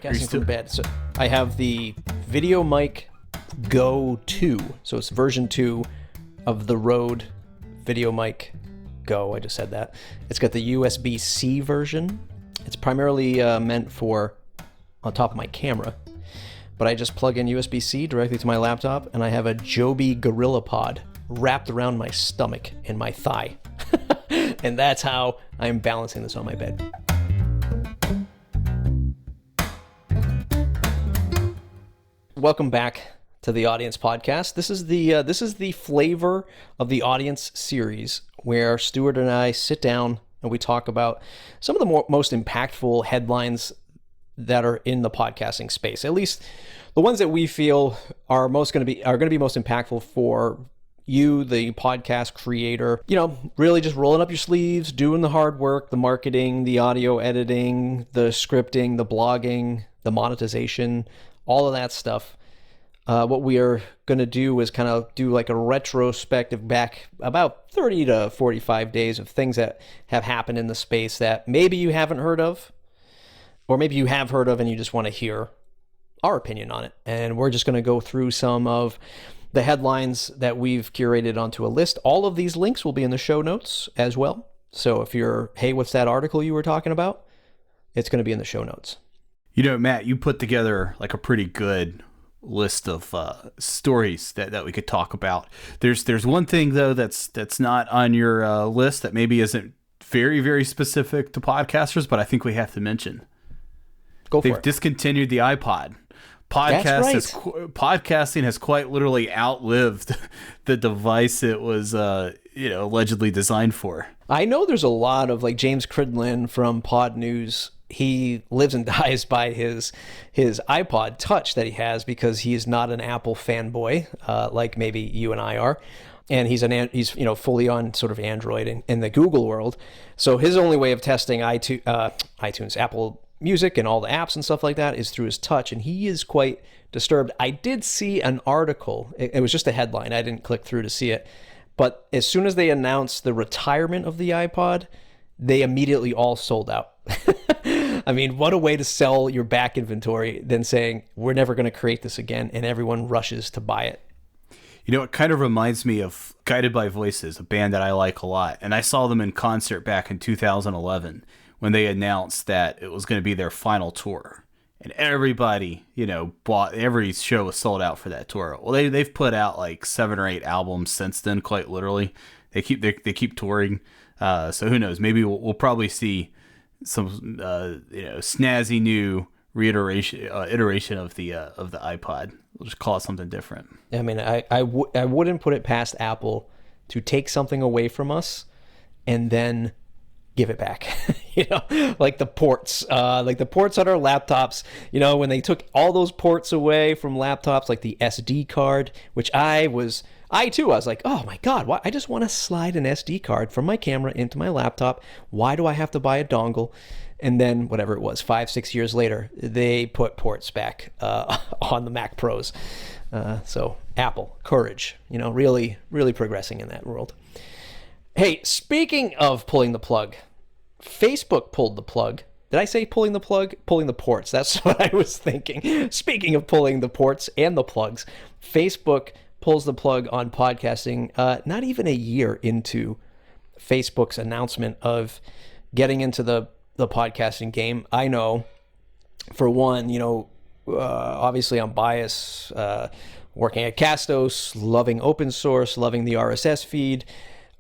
podcasting from bed. So I have the Video Mic Go 2. So it's version 2 of the Rode Video Mic Go. I just said that. It's got the USB-C version. It's primarily meant for on top of my camera. But I just plug in USB-C directly to my laptop, and I have a Joby Gorilla Pod wrapped around my stomach and my thigh. And that's how I'm balancing this on my bed. Welcome back to the Audience Podcast. This is the flavor of the Audience series where Stuart and I sit down and we talk about some of the most impactful headlines that are in the podcasting space. At least the ones that we feel are going to be most impactful for you, the podcast creator. You know, really just rolling up your sleeves, doing the hard work, the marketing, the audio editing, the scripting, the blogging, the monetization, all of that stuff. What we are going to do is kind of do like a retrospective back about 30 to 45 days of things that have happened in the space that maybe you haven't heard of, or maybe you have heard of and you just want to hear our opinion on it. And we're just going to go through some of the headlines that we've curated onto a list. All of these links will be in the show notes as well. So if you're, hey, what's that article you were talking about? It's going to be in the show notes. You know, Matt, you put together like a pretty good list of stories that we could talk about. There's one thing though that's not on your list that maybe isn't very, very specific to podcasters, but I think we have to mention. They've discontinued the iPod. Podcasting has quite literally outlived the device it was allegedly designed for. I know there's a lot of, like, James Cridlin from Pod News. He lives and dies by his iPod Touch that he has because he's not an Apple fanboy like maybe you and I are. And he's fully on sort of Android in the Google world. So his only way of testing iTunes, Apple Music and all the apps and stuff like that is through his Touch, and he is quite disturbed. I did see an article. It was just a headline. I didn't click through to see it. But as soon as they announced the retirement of the iPod, they immediately all sold out. I mean, what a way to sell your back inventory than saying, we're never going to create this again, and everyone rushes to buy it. You know, it kind of reminds me of Guided by Voices, a band that I like a lot. And I saw them in concert back in 2011 when they announced that it was going to be their final tour. And everybody, bought, every show was sold out for that tour. Well, they've put out like 7 or 8 albums since then, quite literally. They keep touring. So who knows? Maybe we'll probably see some snazzy new iteration of the iPod. We'll just call it something different. I mean, I wouldn't put it past Apple to take something away from us and then give it back. Like the ports on our laptops. When they took all those ports away from laptops, like the SD card, which I was like, oh my God, why? I just want to slide an SD card from my camera into my laptop. Why do I have to buy a dongle? And then whatever it was, 5-6 years later, they put ports back on the Mac Pros. So Apple, courage, really, really progressing in that world. Hey, speaking of pulling the plug, Facebook pulled the plug. Did I say pulling the plug? Pulling the ports. That's what I was thinking. Speaking of pulling the ports and the plugs, Facebook pulls the plug on podcasting not even a year into Facebook's announcement of getting into the podcasting game. I know, for one, obviously I'm biased, working at Castos, loving open source, loving the RSS feed,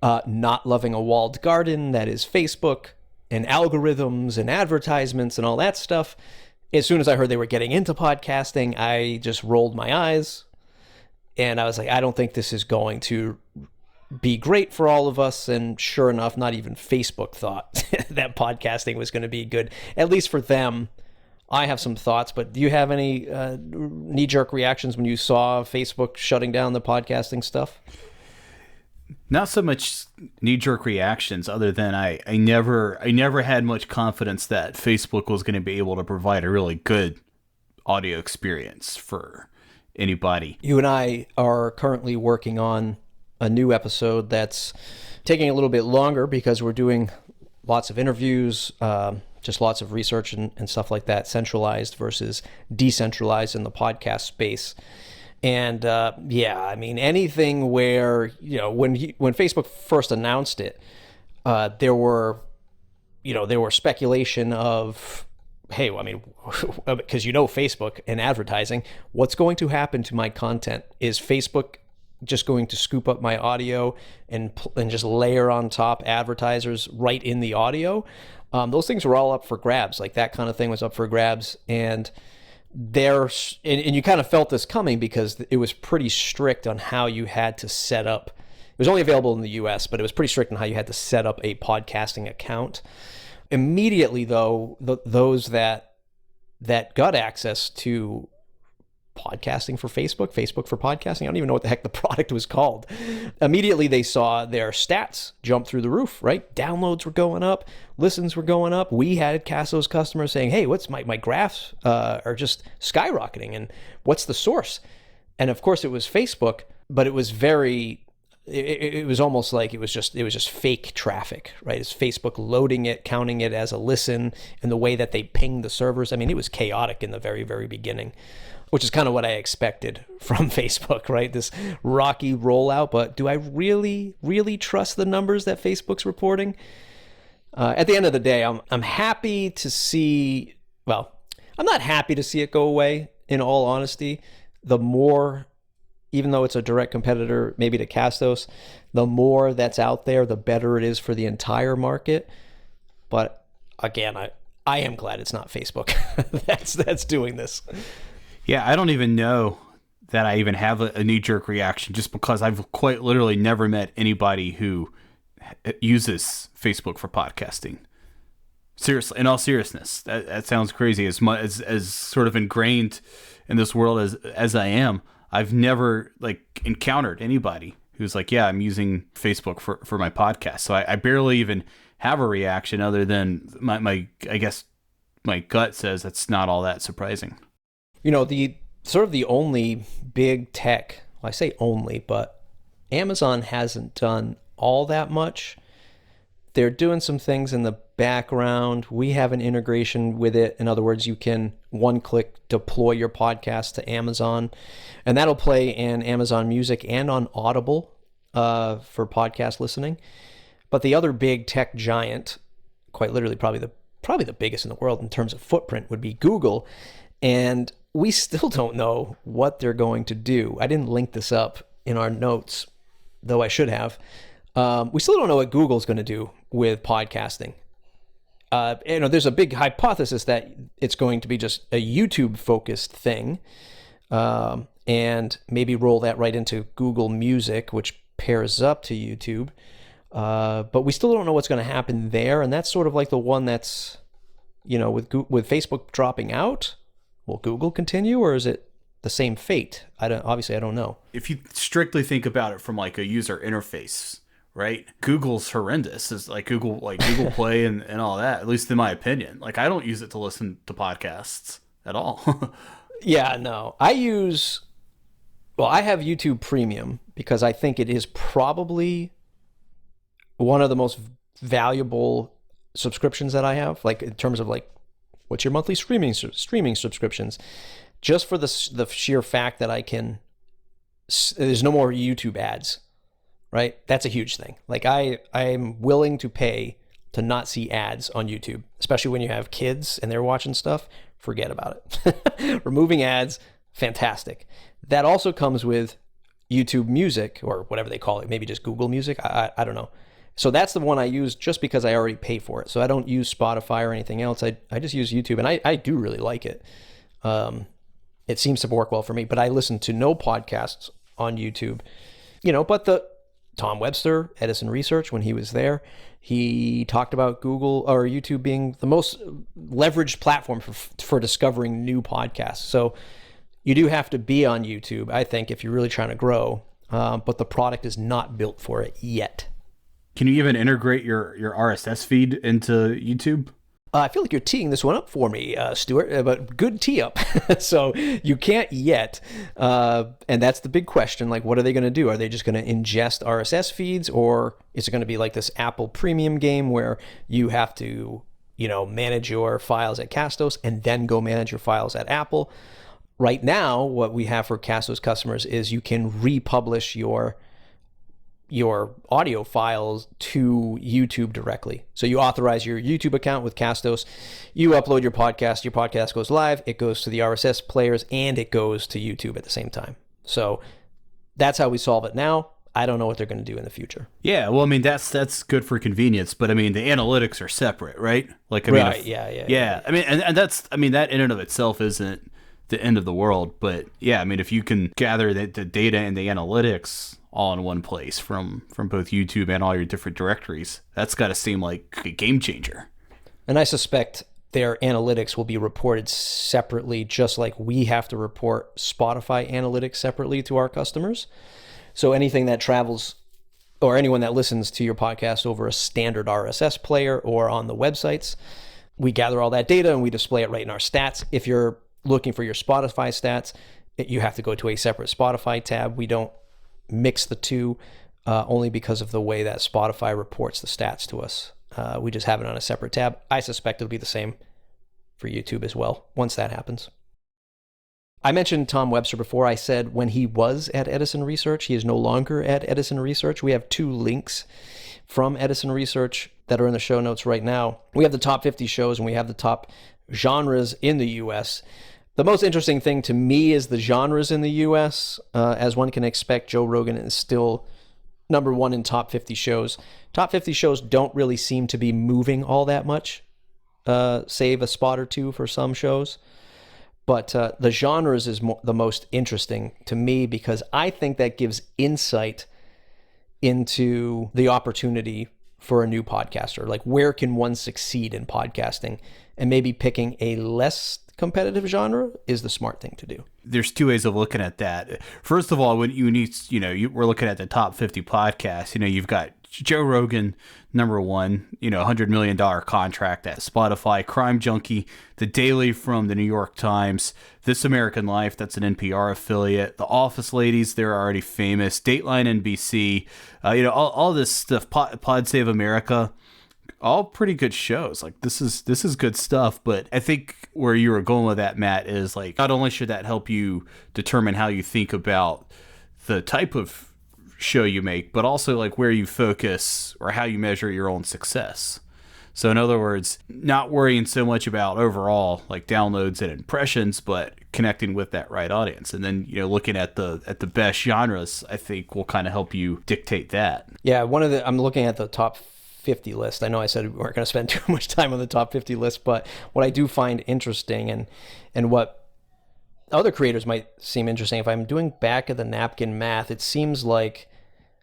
not loving a walled garden that is Facebook and algorithms and advertisements and all that stuff. As soon as I heard they were getting into podcasting, I just rolled my eyes and I was like, I don't think this is going to be great for all of us. And sure enough, not even Facebook thought that podcasting was going to be good, at least for them. I have some thoughts, but do you have any knee-jerk reactions when you saw Facebook shutting down the podcasting stuff? Not so much knee-jerk reactions, other than I never had much confidence that Facebook was going to be able to provide a really good audio experience for anybody. You and I are currently working on a new episode that's taking a little bit longer because we're doing lots of interviews, just lots of research and stuff like that, centralized versus decentralized in the podcast space. And I mean, anything where, when Facebook first announced it, there were speculation of, hey, I mean, because Facebook and advertising, what's going to happen to my content? Is Facebook just going to scoop up my audio and just layer on top advertisers right in the audio? Those things were all up for grabs. Like, that kind of thing was up for grabs. And you kind of felt this coming because it was pretty strict on how you had to set up. It was only available in the US, but it was pretty strict on how you had to set up a podcasting account. Immediately, though, those that got access to podcasting for Facebook for podcasting, I don't even know what the heck the product was called. Immediately, they saw their stats jump through the roof, right? Downloads were going up, listens were going up. We had Casso's customers saying, hey, what's my graphs are just skyrocketing, and what's the source? And of course, it was Facebook, but it was it was almost like it was just fake traffic, right? It's Facebook loading it, counting it as a listen, and the way that they pinged the servers. I mean, it was chaotic in the very, very beginning, which is kind of what I expected from Facebook, right? This rocky rollout. But do I really, really trust the numbers that Facebook's reporting? At the end of the day, I'm happy to see. Well, I'm not happy to see it go away. In all honesty, the more, even though it's a direct competitor, maybe to Castos, the more that's out there, the better it is for the entire market. But again, I am glad it's not Facebook that's doing this. Yeah, I don't even know that I even have a knee-jerk reaction, just because I've quite literally never met anybody who uses Facebook for podcasting. Seriously, in all seriousness, that sounds crazy. As sort of ingrained in this world as I am, I've never encountered anybody who's like, yeah, I'm using Facebook for my podcast. So I barely even have a reaction other than my I guess my gut says that's not all that surprising. The sort of the only big tech, well, I say only, but Amazon hasn't done all that much. They're doing some things in the background. We have an integration with it. In other words, you can one-click deploy your podcast to Amazon, and that'll play in Amazon Music and on Audible for podcast listening. But the other big tech giant, quite literally probably the biggest in the world in terms of footprint, would be Google. And we still don't know what they're going to do. I didn't link this up in our notes, though I should have. We still don't know what Google's going to do with podcasting. There's a big hypothesis that it's going to be just a YouTube-focused thing, and maybe roll that right into Google Music, which pairs up to YouTube. But we still don't know what's going to happen there, and that's sort of like the one that's, with Facebook dropping out. Will Google continue, or is it the same fate? I don't know. If you strictly think about it from like a user interface, right? Google's horrendous. It's like Google Play and all that, at least in my opinion. Like, I don't use it to listen to podcasts at all. Yeah, no. I have YouTube Premium because I think it is probably one of the most valuable subscriptions that I have, like in terms of like, what's your monthly streaming subscriptions? Just for the sheer fact that there's no more YouTube ads, right? That's a huge thing. Like, I'm willing to pay to not see ads on YouTube, especially when you have kids and they're watching stuff. Forget about it. Removing ads, fantastic. That also comes with YouTube Music, or whatever they call it, maybe just Google Music. I don't know. So that's the one I use just because I already pay for it. So I don't use Spotify or anything else. I just use YouTube, and I do really like it. It seems to work well for me, but I listen to no podcasts on YouTube. But the Tom Webster, Edison Research, when he was there, he talked about Google or YouTube being the most leveraged platform for discovering new podcasts. So you do have to be on YouTube, I think, if you're really trying to grow, but the product is not built for it yet. Can you even integrate your RSS feed into YouTube? I feel like you're teeing this one up for me, Stuart, but good tee up. So you can't yet. And that's the big question. Like, what are they going to do? Are they just going to ingest RSS feeds, or is it going to be like this Apple Premium game where you have to, manage your files at Castos and then go manage your files at Apple. Right now, what we have for Castos customers is you can republish your audio files to YouTube directly. So you authorize your YouTube account with Castos, you upload your podcast goes live, it goes to the RSS players, and it goes to YouTube at the same time. So that's how we solve it now. I don't know what they're going to do in the future. Yeah, well, I mean, that's good for convenience, but I mean, the analytics are separate, right? Like, I mean, right, yeah. I mean, and that's, I mean, that in and of itself isn't the end of the world, but yeah, I mean, if you can gather the data and the analytics all in one place from both YouTube and all your different directories, that's got to seem like a game changer. And I suspect their analytics will be reported separately, just like we have to report Spotify analytics separately to our customers. So anything that travels, or anyone that listens to your podcast over a standard RSS player or on the websites, we gather all that data and we display it right in our stats. If you're looking for your Spotify stats, you have to go to a separate Spotify tab. We don't mix the two, only because of the way that Spotify reports the stats to us. We just have it on a separate tab. I suspect it'll be the same for YouTube as well once that happens. I mentioned Tom Webster before. I said when he was at Edison Research, he is no longer at Edison Research. We have 2 links from Edison Research that are in the show notes right now. We have the top 50 shows and we have the top genres in the US. The most interesting thing to me is the genres in the US. As one can expect, Joe Rogan is still number 1 in top 50 shows. Top 50 shows don't really seem to be moving all that much, save a spot or two for some shows. But the genres is the most interesting to me because I think that gives insight into the opportunity for a new podcaster. Like, where can one succeed in podcasting? And maybe picking a less competitive genre is the smart thing to do. There's 2 ways of looking at that. First of all, when we're looking at the top 50 podcasts, you've got Joe Rogan, number 1, $100 million contract at Spotify, Crime Junkie, The Daily from the New York Times, This American Life, that's an NPR affiliate, The Office Ladies, they're already famous, Dateline NBC, all this stuff, Pod Save America, all pretty good shows. Like, this is good stuff. But I think where you were going with that, Matt, is like, not only should that help you determine how you think about the type of show you make, but also like where you focus or how you measure your own success. So in other words, not worrying so much about overall like downloads and impressions, but connecting with that right audience. And then, looking at the best genres, I think will kind of help you dictate that. Yeah, I'm looking at the top 50 list. I know I said we weren't going to spend too much time on the top 50 list, but what I do find interesting and what other creators might seem interesting, if I'm doing back of the napkin math, it seems like,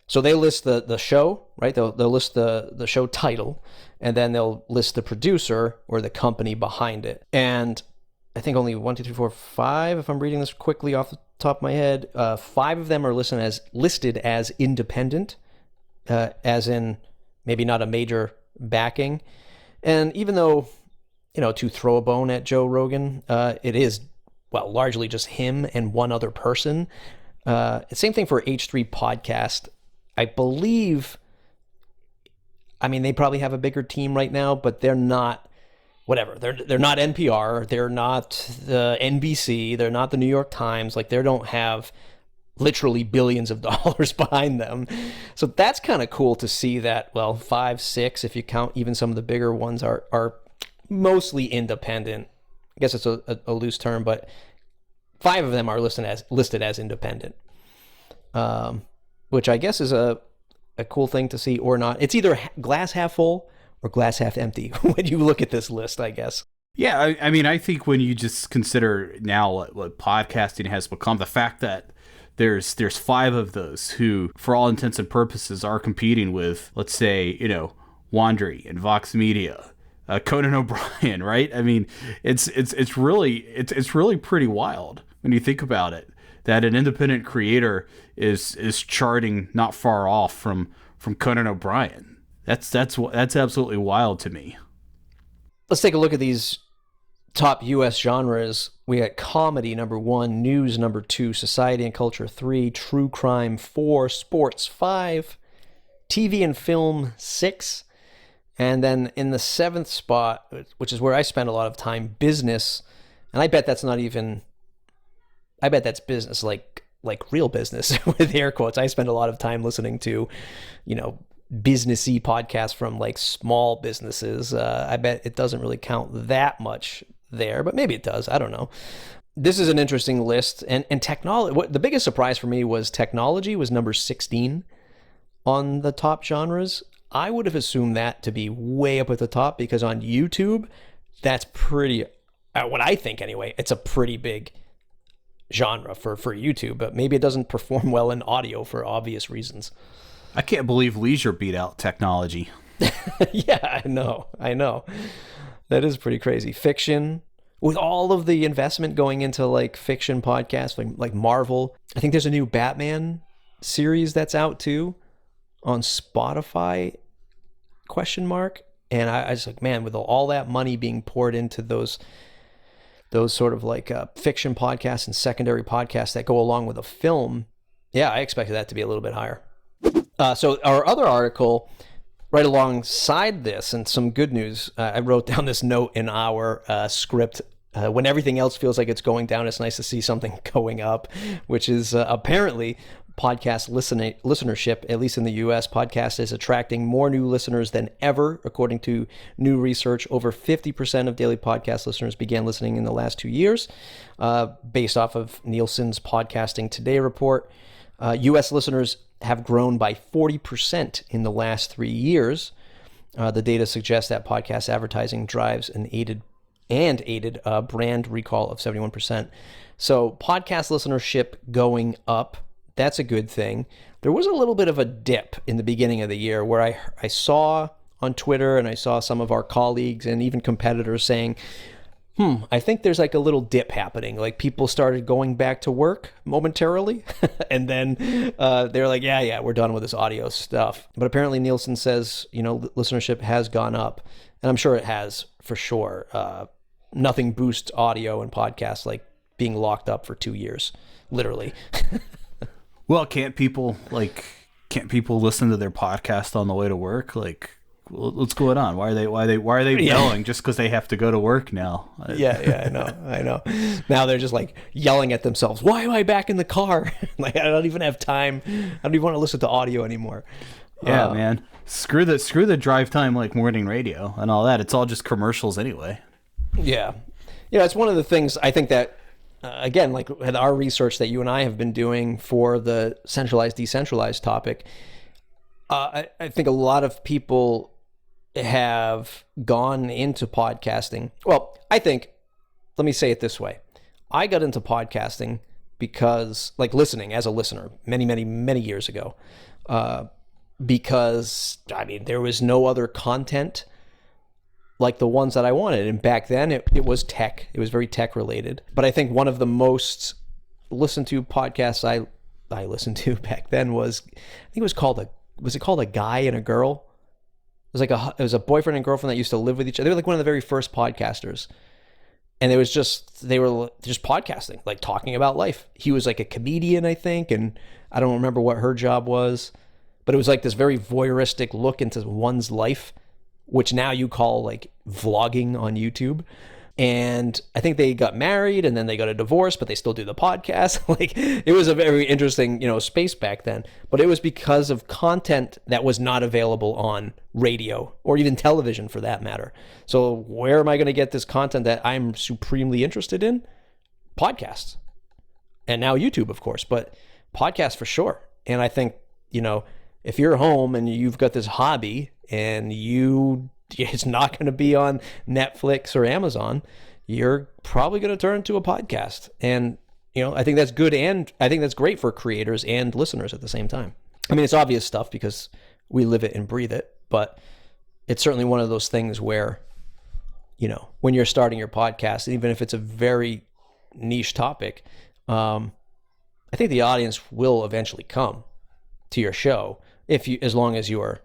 so they list the show, right? They'll list the show title, and then they'll list the producer or the company behind it. And I think only 1, 2, 3, 4, 5, if I'm reading this quickly off the top of my head, 5 of them are listed as independent, as in maybe not a major backing. And even though, to throw a bone at Joe Rogan, it is, largely just him and one other person. Same thing for H3 Podcast. I believe, they probably have a bigger team right now, but they're not, they're not NPR, they're not the NBC, they're not the New York Times. Like, they don't have literally billions of dollars behind them. So that's kind of cool to see that, 5, 6, if you count even some of the bigger ones, are mostly independent. I guess it's a loose term, but 5 of them are listed as independent, which I guess is a cool thing to see or not. It's either glass half full or glass half empty when you look at this list, I guess. Yeah, I think when you just consider now what podcasting has become, the fact that there's 5 of those who, for all intents and purposes, are competing with, let's say, Wandry and Vox Media, Conan O'Brien, right? It's really pretty wild when you think about it, that an independent creator is charting not far off from Conan O'Brien. That's absolutely wild to me. Let's take a look at these top U.S. genres. We got comedy, number 1, news, number 2, society and culture, 3, true crime, 4, sports, 5, TV and film, 6, And then in the seventh spot, which is where I spend a lot of time, business. And I bet that's business, like real business with air quotes. I spend a lot of time listening to, businessy podcasts from like small businesses. I bet it doesn't really count that much there, but maybe it does. I don't know. This is an interesting list. And technology, the biggest surprise for me was technology was number 16 on the top genres. I would have assumed that to be way up at the top because on YouTube, that's pretty, what I think anyway, it's a pretty big genre for YouTube, but maybe it doesn't perform well in audio for obvious reasons. I can't believe leisure beat out technology. Yeah, I know. That is pretty crazy. Fiction, with all of the investment going into like fiction podcasts, like Marvel. I think there's a new Batman series that's out too on Spotify, ? And I was like, man, with all that money being poured into those sort of like fiction podcasts and secondary podcasts that go along with a film, yeah, I expected that to be a little bit higher. So our other article right alongside this, and some good news, I wrote down this note in our script. When everything else feels like it's going down, it's nice to see something going up, which is apparently podcast listenership, at least in the U.S. Podcast is attracting more new listeners than ever. According to new research, over 50% of daily podcast listeners began listening in the last 2 years, based off of Nielsen's Podcasting Today report. U.S. listeners have grown by 40% in the last 3 years. The data suggests that podcast advertising drives an aided brand recall of 71%. So podcast listenership going up. That's a good thing. There was a little bit of a dip in the beginning of the year where I saw on Twitter, and I saw some of our colleagues and even competitors saying, I think there's like a little dip happening. Like people started going back to work momentarily, and then they're like, yeah, we're done with this audio stuff. But apparently Nielsen says, listenership has gone up, and I'm sure it has for sure. Nothing boosts audio and podcasts like being locked up for 2 years, literally. Well, can't people listen to their podcast on the way to work? Like, what's going on? Why are they yelling just because they have to go to work now? Yeah, I know. Now they're just like yelling at themselves. Why am I back in the car? Like I don't even have time. I don't even want to listen to audio anymore. Yeah, man. Screw the drive time like morning radio and all that. It's all just commercials anyway. Yeah, it's one of the things I think that. Again, like with our research that you and I have been doing for the centralized, decentralized topic, I think a lot of people have gone into podcasting. Well, let me say it this way. I got into podcasting because, like listening as a listener many, many, many years ago, because, there was no other content like the ones that I wanted. And back then it was tech. It was very tech related. But I think one of the most listened to podcasts I listened to back then was it called A Guy and a Girl? It was a boyfriend and girlfriend that used to live with each other. They were like one of the very first podcasters. And they were just podcasting, like talking about life. He was like a comedian, I think, and I don't remember what her job was, but it was like this very voyeuristic look into one's life, which now you call like vlogging on YouTube. And I think they got married and then they got a divorce, but they still do the podcast. Like it was a very interesting, space back then, but it was because of content that was not available on radio or even television for that matter. So where am I going to get this content that I'm supremely interested in? Podcasts. And now YouTube, of course, but podcasts for sure. And I think, if you're home and you've got this hobby and it's not going to be on Netflix or Amazon, you're probably going to turn to a podcast. And, I think that's good. And I think that's great for creators and listeners at the same time. It's obvious stuff because we live it and breathe it, but it's certainly one of those things where, when you're starting your podcast, even if it's a very niche topic, I think the audience will eventually come to your show as long as you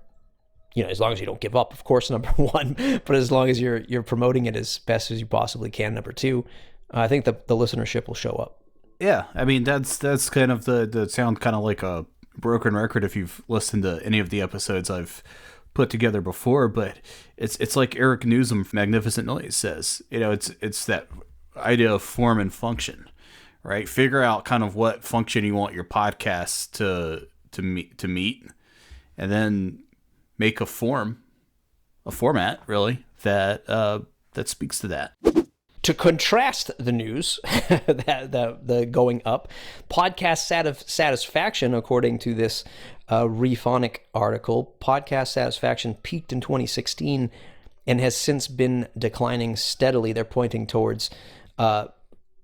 don't give up, of course, number one, but as long as you're promoting it as best as you possibly can, number two, I think the listenership will show up. Yeah, that's kind of the sound kind of like a broken record if you've listened to any of the episodes I've put together before, but it's like Eric Newsom from Magnificent Noise says, it's that idea of form and function, right? Figure out kind of what function you want your podcast to meet, and then make a format really that speaks to that. To contrast the news, the going up, podcast satisfaction, according to this Rephonic article, podcast satisfaction peaked in 2016 and has since been declining steadily. They're pointing towards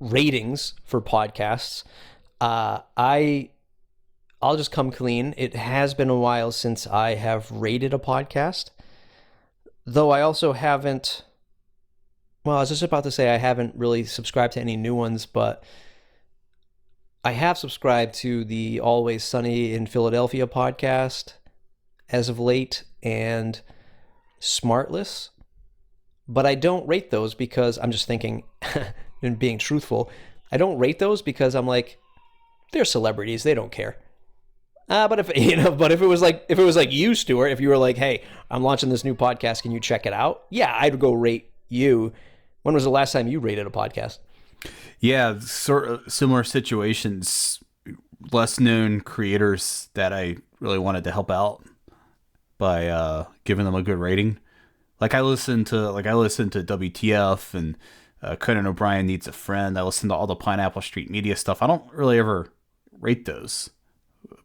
ratings for podcasts. I'll just come clean. It has been a while since I have rated a podcast, though I also haven't. Well, I was just about to say I haven't really subscribed to any new ones, but I have subscribed to the Always Sunny in Philadelphia podcast as of late and Smartless, but I don't rate those because I'm just thinking, and being truthful, I don't rate those because I'm like, they're celebrities, they don't care. But if it was like you, Stuart, if you were like, hey, I'm launching this new podcast, can you check it out? Yeah, I'd go rate you. When was the last time you rated a podcast? Yeah, sort of similar situations, less known creators that I really wanted to help out by giving them a good rating. Like I listened to WTF and Conan O'Brien Needs a Friend. I listened to all the Pineapple Street Media stuff. I don't really ever rate those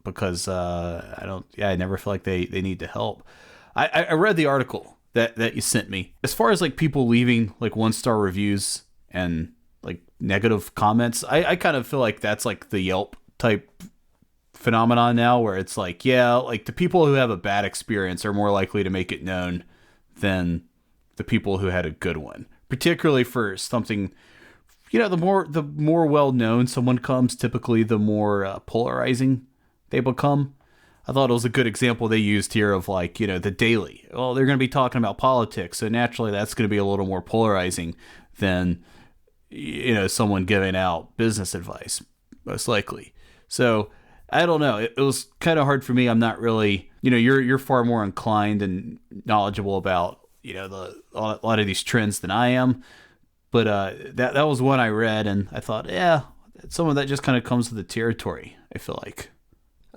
because I never feel like they need to help. I read the article that you sent me. As far as like people leaving like 1-star reviews and like negative comments, I kind of feel like that's like the Yelp type phenomenon now, where it's like, yeah, like the people who have a bad experience are more likely to make it known than the people who had a good one. Particularly for something, the more well known someone comes, typically the more polarizing they become. I thought it was a good example they used here of like, The Daily. Well, they're going to be talking about politics, so naturally that's going to be a little more polarizing than, someone giving out business advice, most likely. So I don't know. It was kind of hard for me. I'm not really, you're far more inclined and knowledgeable about, a lot of these trends than I am. But that was one I read, and I thought, yeah, some of that just kind of comes with the territory, I feel like.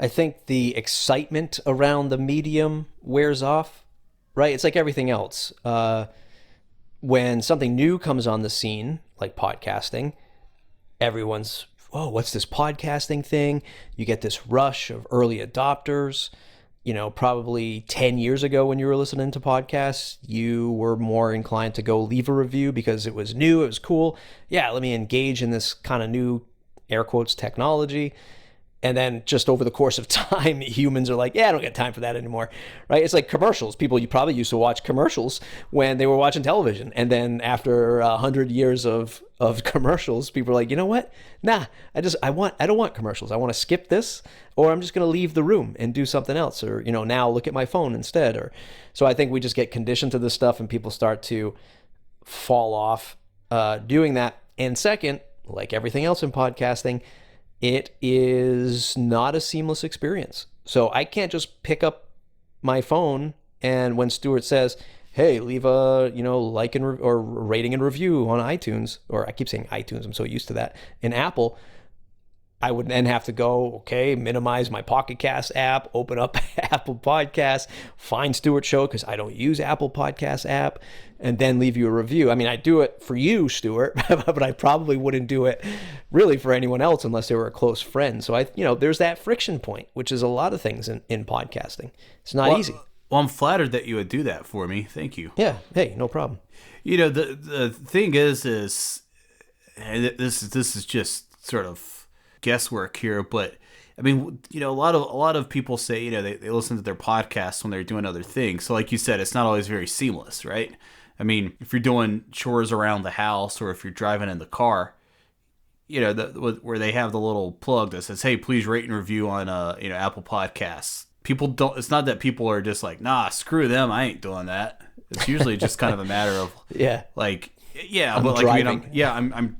I think the excitement around the medium wears off, right? It's like everything else. When something new comes on the scene, like podcasting, everyone's, oh, what's this podcasting thing? You get this rush of early adopters. Probably 10 years ago when you were listening to podcasts, you were more inclined to go leave a review because it was new, it was cool. Yeah, let me engage in this kind of new, air quotes, technology. And then just over the course of time, humans are like, yeah, I don't get time for that anymore, right? It's like commercials. You probably used to watch commercials when they were watching television. And then after 100 years of commercials, people are like, you know what? Nah, I don't want commercials. I want to skip this, or I'm just going to leave the room and do something else. Or, now look at my phone instead. So I think we just get conditioned to this stuff and people start to fall off doing that. And second, like everything else in podcasting, it is not a seamless experience. So I can't just pick up my phone and when Stuart says, hey, leave a, like or rating and review on iTunes, or I keep saying iTunes, I'm so used to that, in Apple, I would then have to go, okay, minimize my Pocket Cast app, open up Apple Podcasts, find Stuart's show because I don't use Apple Podcast app, and then leave you a review. I mean, I do it for you, Stuart, but I probably wouldn't do it really for anyone else unless they were a close friend. So there's that friction point, which is a lot of things in podcasting. It's not easy. Well, I'm flattered that you would do that for me. Thank you. Yeah. Hey, no problem. The thing is and this is just sort of guesswork here, but I mean, a lot of people say, they listen to their podcasts when they're doing other things. So like you said, it's not always very seamless, right? I mean, if you're doing chores around the house or if you're driving in the car, where they have the little plug that says, hey, please rate and review on Apple Podcasts. People don't, it's not that people are just like, nah, screw them, I ain't doing that. It's usually just kind of a matter of like, yeah, I'm but like, driving.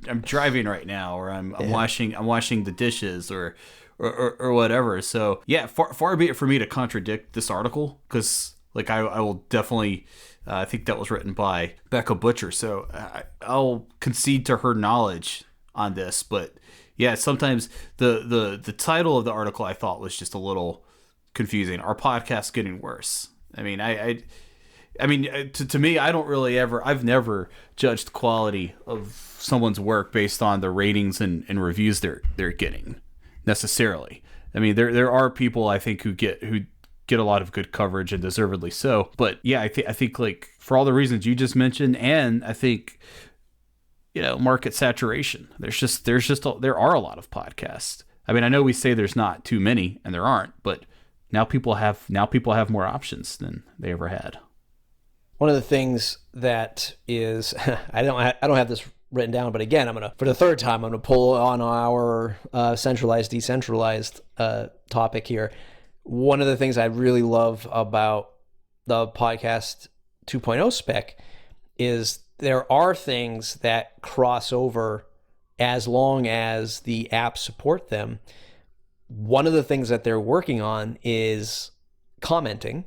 I'm driving right now, or I'm washing the dishes, or whatever. So yeah, far be it for me to contradict this article, because Like I will definitely, I think that was written by Becca Butcher, so I'll concede to her knowledge on this. But yeah, sometimes the title of the article I thought was just a little confusing. Our podcast's getting worse. I mean, to me, I don't really I've never judged the quality of someone's work based on the ratings and reviews they're getting necessarily. I mean, there are people I think who get a lot of good coverage, and deservedly so. But yeah, I think like for all the reasons you just mentioned, and I think, market saturation. There are a lot of podcasts. I mean, I know we say there's not too many, and there aren't, but now people have more options than they ever had. One of the things that is, I don't have this written down, but again, for the third time, I'm gonna pull on our centralized, decentralized topic here. One of the things I really love about the podcast 2.0 spec is there are things that cross over as long as the apps support them. One of the things that they're working on is commenting,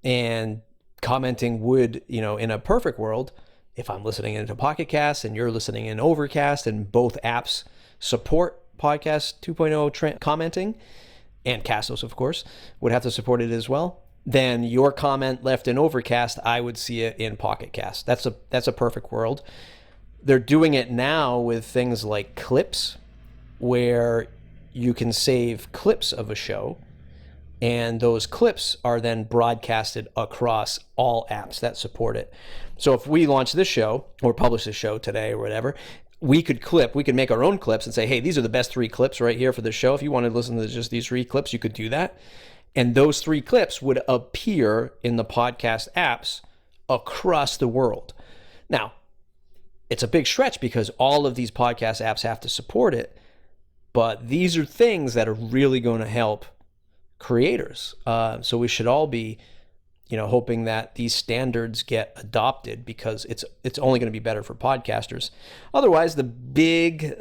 and commenting would, in a perfect world, if I'm listening into Pocket Cast and you're listening in Overcast and both apps support podcast 2.0 commenting, and Castos, of course, would have to support it as well, then your comment left in Overcast, I would see it in Pocket Cast. That's a perfect world. They're doing it now with things like clips, where you can save clips of a show, and those clips are then broadcasted across all apps that support it. So if we launch this show or publish this show today or whatever, we could make our own clips and say, hey, these are the best 3 clips right here for the show. If you wanted to listen to just these 3 clips, you could do that. And those 3 clips would appear in the podcast apps across the world. Now, it's a big stretch because all of these podcast apps have to support it, but these are things that are really going to help creators. So we should all be, hoping that these standards get adopted, because it's only going to be better for podcasters. Otherwise, the big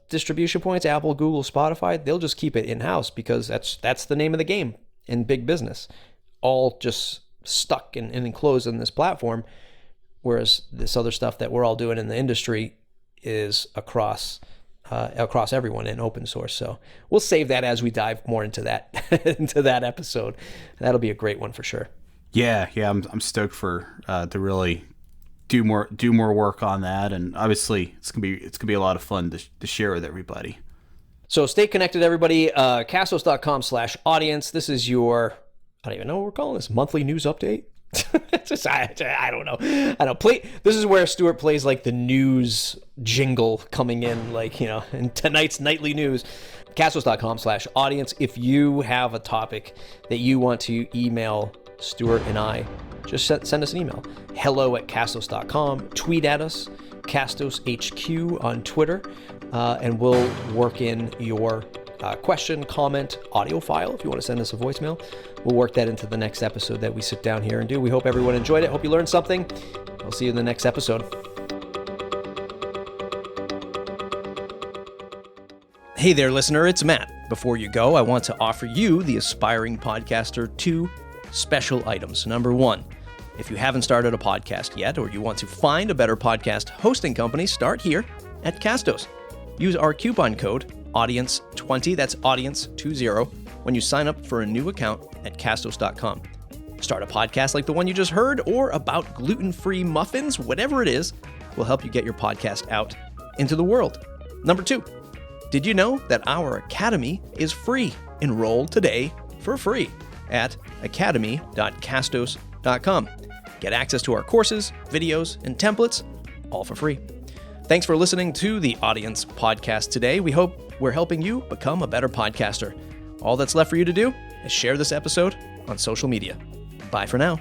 distribution points, Apple, Google, Spotify, they'll just keep it in-house, because that's the name of the game in big business. All just stuck and enclosed in this platform, whereas this other stuff that we're all doing in the industry is across everyone in open source. So we'll save that as we dive more into that episode. That'll be a great one for sure. Yeah, I'm stoked for to really do more work on that, and obviously it's gonna be a lot of fun to share with everybody. So stay connected, everybody. Castos.com/audience. This is your, I don't even know what we're calling this, monthly news update. I don't know. This is where Stuart plays like the news jingle coming in, like, in tonight's nightly news. Castos.com/audience. If you have a topic that you want to email Stuart and I, just send us an email. hello@castos.com. Tweet at us, CastosHQ on Twitter, and we'll work in your question, comment, audio file. If you want to send us a voicemail, we'll work that into the next episode that we sit down here and do. We hope everyone enjoyed it. Hope you learned something. We'll see you in the next episode. Hey there, listener. It's Matt. Before you go, I want to offer you, the aspiring podcaster, 2 special items. Number 1, if you haven't started a podcast yet, or you want to find a better podcast hosting company, start here at Castos. Use our coupon code audience20, that's audience20, when you sign up for a new account at castos.com. Start a podcast like the one you just heard, or about gluten-free muffins, whatever it is, will help you get your podcast out into the world. Number 2, did you know that our academy is free? Enroll today for free at academy.castos.com. Get access to our courses, videos, and templates, all for free. Thanks for listening to the Audience Podcast today. We hope we're helping you become a better podcaster. All that's left for you to do is share this episode on social media. Bye for now.